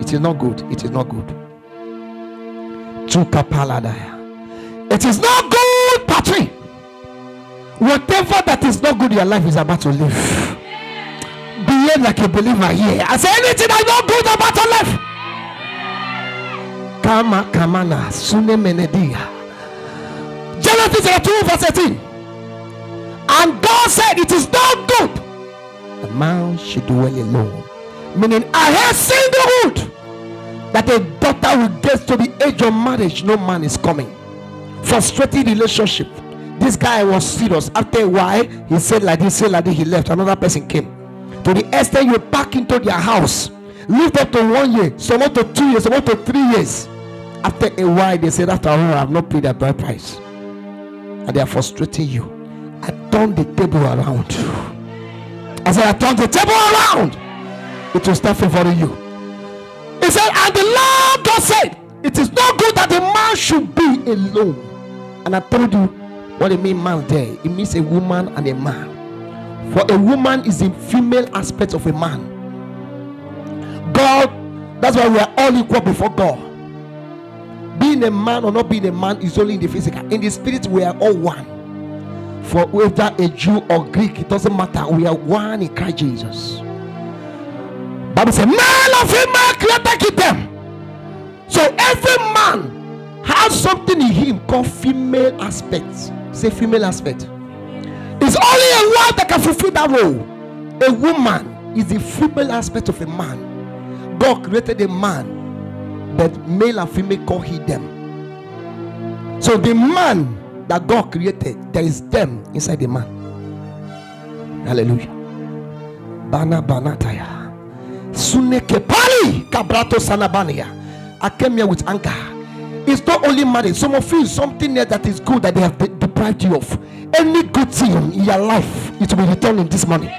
It is not good. It is not good. It is not good, Patrick. Whatever that is not good in your life is about to live. Behave like a believer here. I say anything that's not good about your life. Kamana Sune Menedia. Genesis 2 verse 18. And God said, it is not good the man should dwell alone. Meaning, I heard singlehood, that a daughter will get to the age of marriage, no man is coming. Frustrating relationship. This guy was serious. After a while, he said like this, he left. Another person came. To the extent you pack into their house, lived up to 1 year, some up to 2 years, some up to 3 years. After a while, they said, after all, I have not paid their bride price. And they are frustrating you. I turned the table around. I said, I turned the table around. It will start favoring you. He said, and the Lord God said, it is not good that a man should be alone. And I told you what it means, man there. It means a woman and a man. For a woman is the female aspect of a man. God, that's why we are all equal before God. Being a man or not being a man is only in the physical. In the spirit, we are all one. For whether a Jew or Greek, it doesn't matter. We are one in Christ Jesus. Bible says, male or female created them. So every man has something in him called female aspect. Say female aspect. It's only a wife that can fulfill that role. A woman is the female aspect of a man. God created a man, but male and female call he them. So the man that God created, there is them inside the man. Hallelujah. Bana banataya. Suneke pali kabrato sanabania. I came here with anger. It's not only marriage. Some of you, something there that is good that they have deprived you of. Any good thing in your life, it will be returned in this money.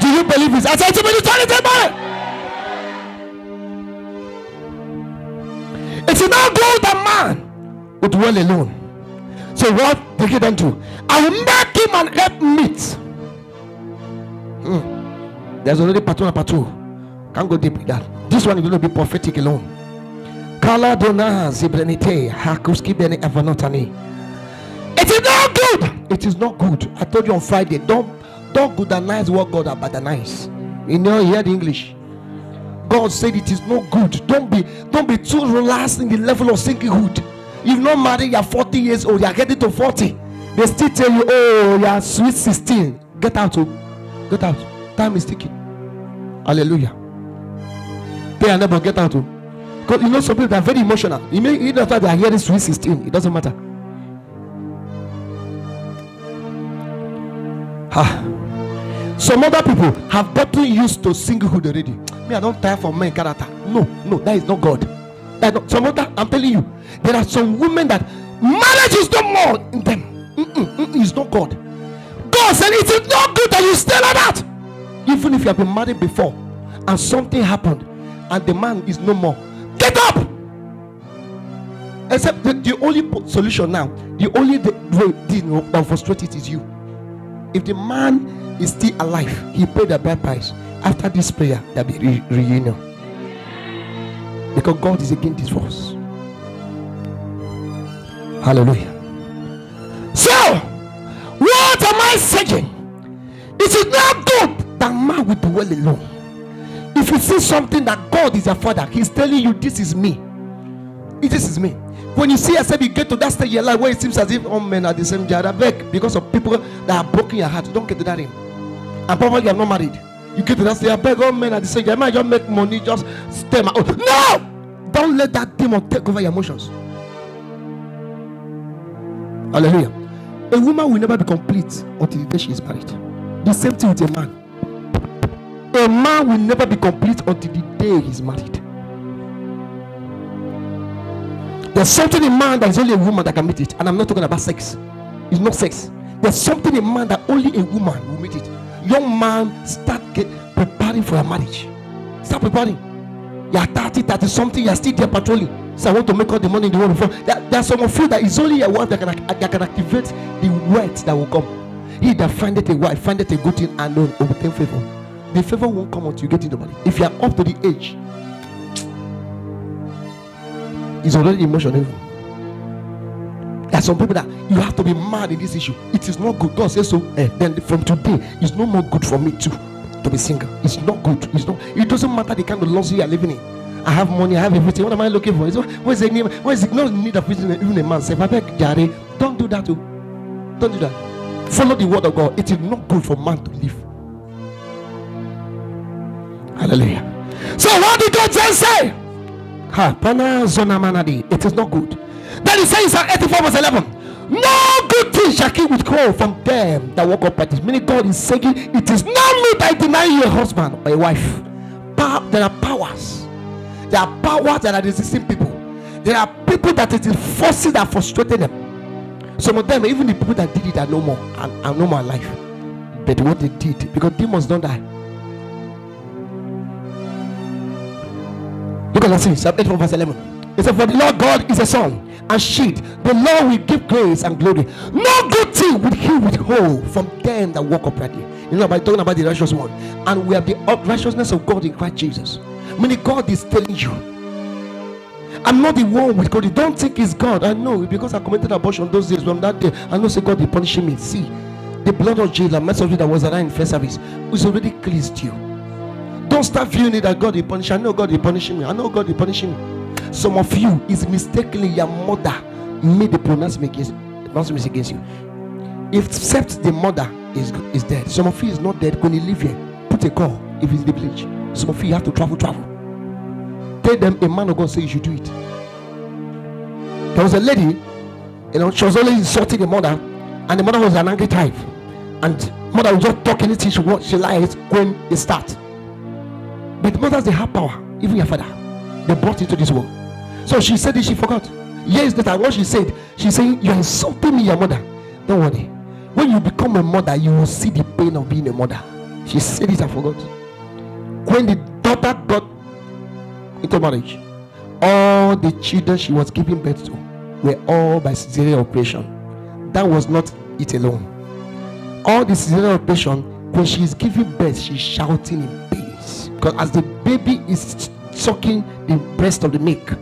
Do you believe this? I said it will be returned in this money. It is not good that man would dwell alone. So what did he then do? I will make him an help meet. There's already part 1 and part 2. Can't go deep with that. This one is going to be prophetic alone. Kala dona zibrenite hakuski bene evanotani. It is not good. It is not good. I told you on Friday. Don't goodanize what God has badanize. You know, you hear the English. God said it is not good. Don't be too relaxed in the level of singlehood. You've not married, you're 40 years old, you're getting to 40. They still tell you, oh, you're sweet 16. Get out. Get out. Time is ticking. Hallelujah. Pay and never get out. Because you know some people are very emotional. You know that they are hearing sweet 16. It doesn't matter. Some other people have gotten used to singlehood already. Me, I don't tire for men character. No, that is not God. Some other, I'm telling you, there are some women that marriage is no more in them. It's not God. God said it is not good that you stay like that. Even if you have been married before and something happened and the man is no more, get up. Except the only solution now, the only way that frustrates it is you. If the man is still alive, he paid the bride price. After this prayer, there'll be reunion. Because God is against divorce. Hallelujah. So, what am I saying? It is not good that man will be well alone. If you see something that God is your father, he's telling you, this is me. This is me. When you see yourself, you get to that stage in your life where it seems as if all men are the same gender. Beg, because of people that are broken your heart, don't get to that end. And probably you are not married. You get to that stage, I beg, all men are the same gender. I might just make money, just stay my own. No! Don't let that demon take over your emotions. Hallelujah. A woman will never be complete until the day she is married. The same thing with a man. A man will never be complete until the day he is married. There's something in man that is only a woman that can meet it. And I'm not talking about sex. It's not sex. There's something in man that only a woman will meet it. Young man, start preparing for a marriage. Start preparing. You are 30 something, you are still there patrolling. So I want to make all the money in the world before. There are some of you that is only a wife that can activate the words that will come. He that findeth a wife, findeth a good thing and obtain favor. The favor won't come until you get into money. If you are up to the age, It's already emotional. There are some people that you have to be mad in this issue. It is not good. God says so. Then from today, it's no more good for me too to be single. It's not good. It's not. It doesn't matter the kind of luxury you are living in. I have money. I have everything. What am I looking for? Where's the name? Where's the no need of even a man? Say, Jare, don't do that too. Don't do that. Follow the word of God. It is not good for man to live. Hallelujah. So what did God say? It is not good. Then he says in 84 verse 11, no good thing shall he withhold from them that walk uprightly. Meaning God is saying, it is not me that deny you a husband or a wife. There are powers. There are powers that are resisting people. There are people that it is forces that frustrated them. Some of them, even the people that did it, are no more and are no more alive. But what they did, because demons don't die. Look at that scene, Psalm 84 verse 11. It says, for the Lord God is a sun and shield. The Lord will give grace and glory. No good thing will he withhold from them that walk uprightly. You know, by talking about the righteous one. And we have the righteousness of God in Christ Jesus. Meaning God is telling you, I'm not the one with God. You don't think it's God. I know, because I committed abortion those days. From that day, I know say God is punishing me. See, the blood of Jesus, message that was around in first service, was already cleansed you. Don't start viewing it that God is punishing. I know God is punishing me. I know God is punishing me. Some of you is mistakenly your mother made the pronouncement against you. If except the mother is dead, some of you is not dead. When you live here, put a call if it's the village. Some of you have to travel. Tell them a man of God say you should do it. There was a lady, she was only insulting the mother, and the mother was an angry type, and mother would just talk anything she likes when they start. But mothers, they have power. Even your father, they brought into this world. So she said it, she forgot. Years later, what she said, she's saying, you're insulting me, your mother. Don't worry. When you become a mother, you will see the pain of being a mother. She said it, I forgot. When the daughter got into marriage, all the children she was giving birth to were all by cesarean operation. That was not it alone. All the cesarean operation, when she is giving birth, she's shouting in pain. Because as the baby is sucking the breast of the milk,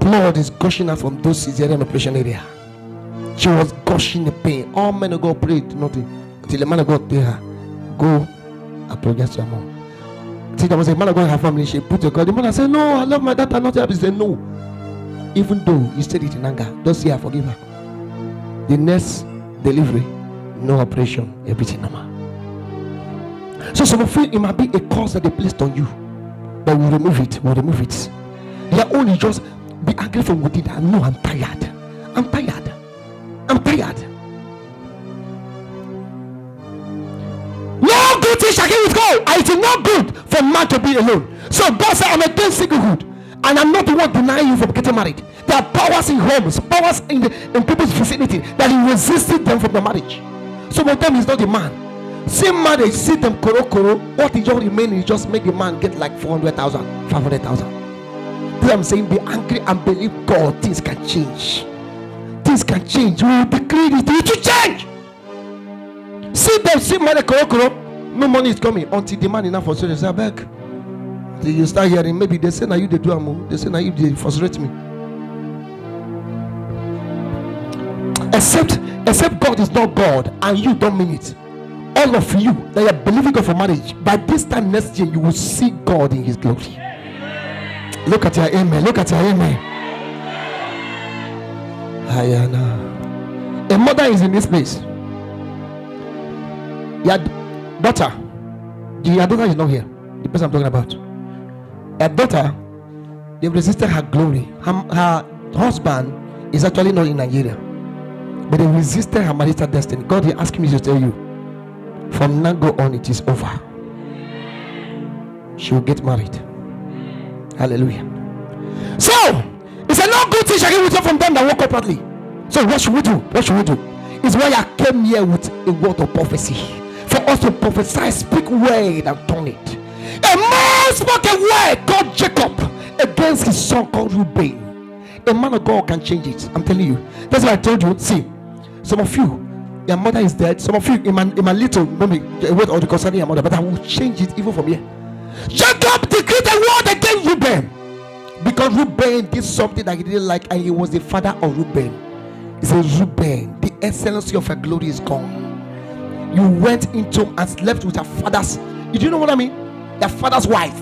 blood is gushing out from those cesarean operation area. She was gushing the pain. All men of God prayed, nothing. Until the man of God told her, go apologize to her mom. See, there was a man of God in her family. She put her God. The mother said, no, I love my daughter. Not happy. She said, no. Even though you said it in anger, don't say I forgive her. The next delivery, no operation, everything normal. So some of you, it might be a curse that they placed on you, but we'll remove it. They are only just be angry from within. No, I'm tired. No good thing shall he withhold. It is not good for man to be alone. So God said, I'm against singlehood, and I'm not the one denying you from getting married. There are powers in homes, powers in people's vicinity that he resisted them from the marriage. Some of them is not the man. Same marriage, see them koro. What is just remaining is just make the man get like 400,000, 500,000. Then I'm saying, be angry and believe God. Things can change. We will decree it to change. See them, see money koro. No money is coming until the man enough for service. I beg. You start hearing, maybe they say now you they do amo. They say now you they frustrate me. Except God is not God and you don't mean it. All of you that are believing God for marriage, by this time next year you will see God in his glory. Look at your amen. A mother is in this place. Your daughter is not here. The person I'm talking about. Her daughter, they've resisted her glory. Her husband is actually not in Nigeria, but they resisted her marital destiny. God is asking me to tell you, from now go on, it is over. She will get married. Hallelujah. So, it's a no good thing shall he withhold from them that walk uprightly. So, what should we do? It's why I came here with a word of prophecy. For us to prophesy, speak word and turn it. A man spoke a word called Jacob against his son called Reuben. A man of God can change it. I'm telling you. That's why I told you. See, some of you, your mother is dead. Some of you, in my little, maybe a word or concerning your mother, but I will change it even from here. Jacob decreed a word against Reuben, because Reuben did something that he didn't like, and he was the father of Reuben. He said, Reuben, the excellency of her glory is gone. You went into and slept with her father's. Do you know what I mean? Their father's wife.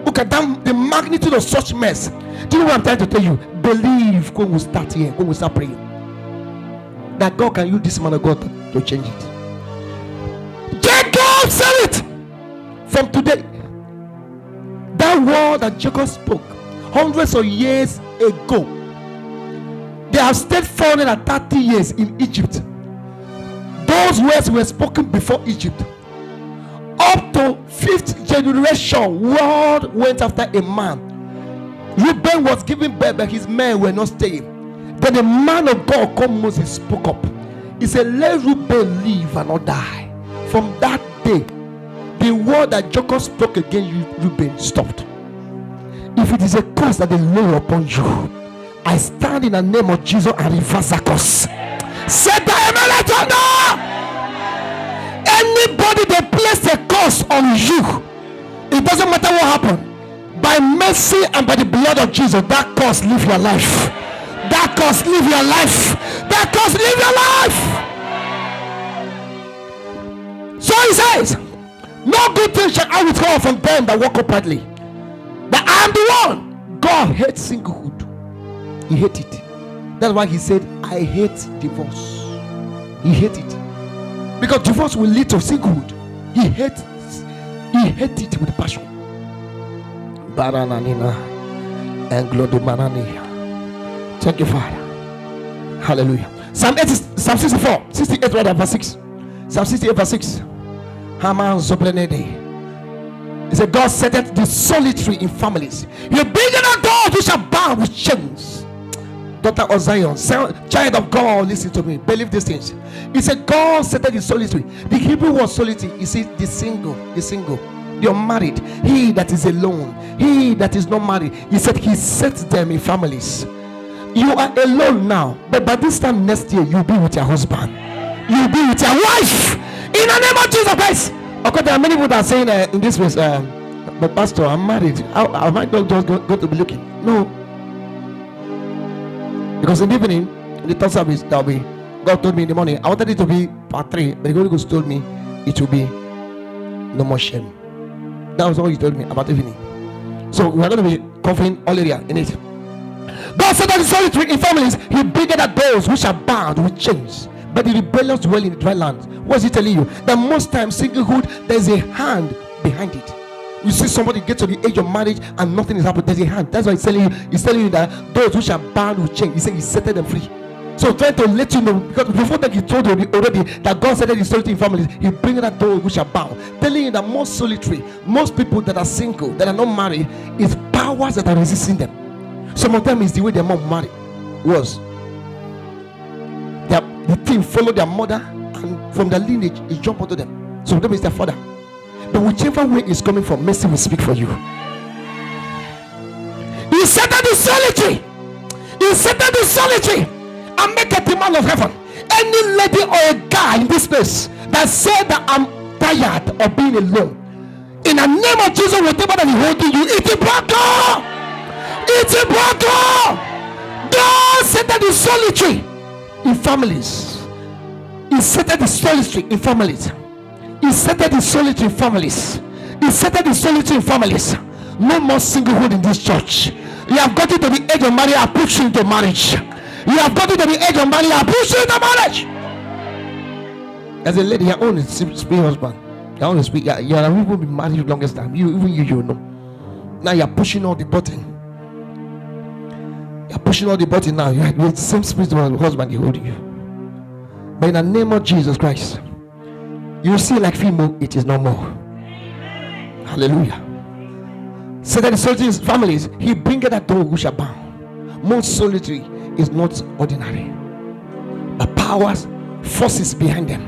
Look at them, the magnitude of such mess. Do you know what I'm trying to tell you? Believe when we start here, when we start praying, that God can use this man of God to change it. Jacob said it. From today, that word that Jacob spoke hundreds of years ago, they have stayed 430 years in Egypt. Those words were spoken before Egypt. Up to 5th generation, world went after a man. Reuben was giving birth, but his men were not staying. Then the man of God called Moses spoke up. He said, let Reuben live and not die. From that day, the word that Jacob spoke against Reuben stopped. If it is a curse that they lay upon you, I stand in the name of Jesus and reverse that curse. Say that, anybody that place a curse on you, it doesn't matter what happened. By mercy and by the blood of Jesus, that curse leave your life. That curse leave your life. That curse leave your life. So he says, no good thing shall I withhold from them that walk uprightly. But I am the one. God hates singlehood. He hates it. That's why he said, I hate divorce. He hates it. Because divorce will lead to singlehood. He hates it with passion. Barananina and Glodomanani. Thank you, Father. Hallelujah. Psalm 64, 68 rather, verse 6. Psalm 68 verse 6. Haman Zoblenede. He said, God setteth the solitary in families. He bringeth a those who shall bound with chains. Daughter of Zion, child of God, listen to me. Believe these things. He said, God setteth the solitary. The Hebrew word solitary, he said the single, the unmarried, he that is alone, he that is not married. He said he sets them in families. You are alone now, but by this time next year, you'll be with your husband. You'll be with your wife. In the name of Jesus Christ. Okay, there are many people that are saying in this place, but Pastor, I'm married. I might not just go to be looking. No. Because in the evening, in the third service, God told me in the morning, I wanted it to be part 3, but the Holy Ghost told me it will be no more shame. That was all he told me about evening. So we are going to be covering all area in it. God said that the solitary in families, he bigger than those which are bound with chains, but the rebellious dwell in the dry land. What is he telling you? That most times singlehood, there's a hand behind it. You see somebody get to the age of marriage and nothing is happening. There's a hand. That's why he's telling you that those which are bound with chains, he said he set them free. So trying to let you know, because before that he told you already that God said that the solitary in families, he brings that those which are bound, telling you that most solitary, most people that are single, that are not married, is powers that are resisting them. Some of them is the way their mom married was. The thing followed their mother, and from their lineage it jumped onto them. Some of them is their father. But whichever way is coming from, mercy will speak for you. He said that the solitary. He said that the solitary. And make a demand of heaven. Any lady or a guy in this place that said that I'm tired of being alone, in the name of Jesus, whatever that is holding you, it's a battle. It's a battle. God said that the solitary in families. He said that the solitary in families. He said that the solitary in families. He said that the solitary in families. No more singlehood in this church. You have gotten to the age of marriage. I push you into marriage. You have gotten to the age of marriage. I push you into marriage. As a lady, your own speak husband. Your own speak. You are people been married the longest time. You know. Now you are pushing all the button. You are pushing all the button now. You are the same spirit of the husband you holding you. But in the name of Jesus Christ, you see like female, it is no more. Hallelujah. So that the solitary families, he bringeth that those who shall bound. Most solitary is not ordinary. The powers, forces behind them,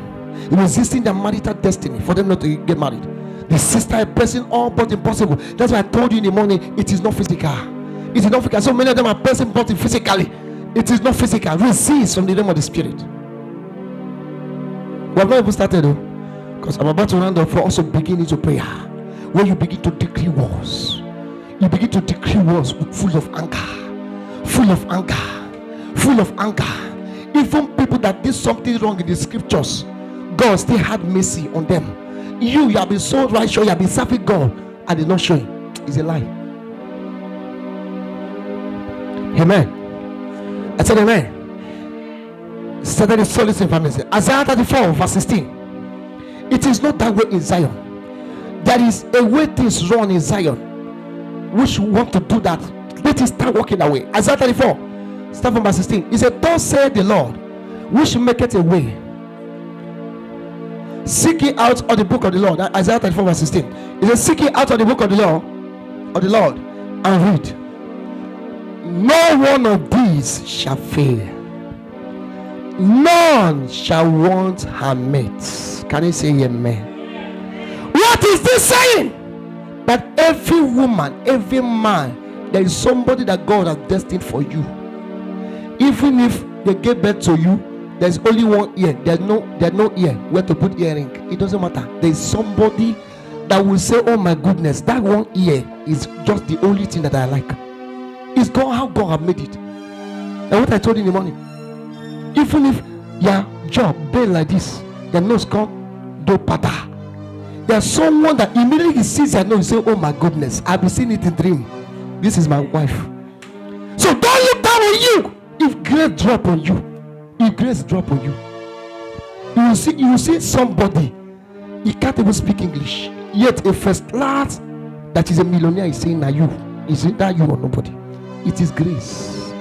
resisting their marital destiny for them not to get married. The sister pressing all but impossible. That's why I told you in the morning, it is not physical. It is not physical. So many of them are pressing but physically. It is not physical. Resist from the realm of the spirit. We have not even started though, because I'm about to round up for also beginning to prayer. When you begin to decree wars, you begin to decree words full of anger, full of anger, full of anger. Even people that did something wrong in the scriptures, God still had mercy on them. You have been so righteous, you have been serving God, and did not show it. It's a lie. Amen. I said amen. Saturday solace in family. Isaiah 34 verse 16. It is not that way in Zion. There is a way things run in Zion, which want to do that. Let it start working that way. Isaiah 34 start from verse 16. He said, thus said the Lord, which maketh a way. Seek ye out of the book of the Lord. Isaiah 34 verse 16. He said, seek ye out of the book of the Lord, and read. No one of these shall fail. None shall want her mate. Can you say amen? What is this saying? That every woman, every man, there is somebody that God has destined for you. Even if they give birth to you, there's only one ear. There's no ear where to put earring. It doesn't matter. There is somebody that will say, oh my goodness, that one ear is just the only thing that I like. It's God, how God have made it. And what I told you in the morning, even if your job been like this, your nose come do pata. There's someone that immediately sees your nose, say, oh my goodness, I've been seeing it in dream. This is my wife. So don't look down on you. If grace drop on you, you will see somebody, he can't even speak English, yet a first class that is a millionaire is saying, now you, is it that you or nobody? It is grace.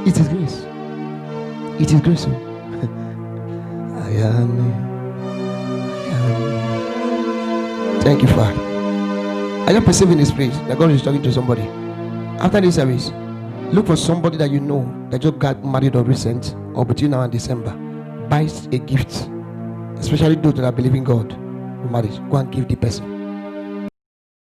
It is grace. It is grace. Thank you, Father. I am perceiving this place that God is talking to somebody. After this service, look for somebody that you know that just got married or recent, or between now and December. Buy a gift, especially those that are believing God for marriage. Go and give the person.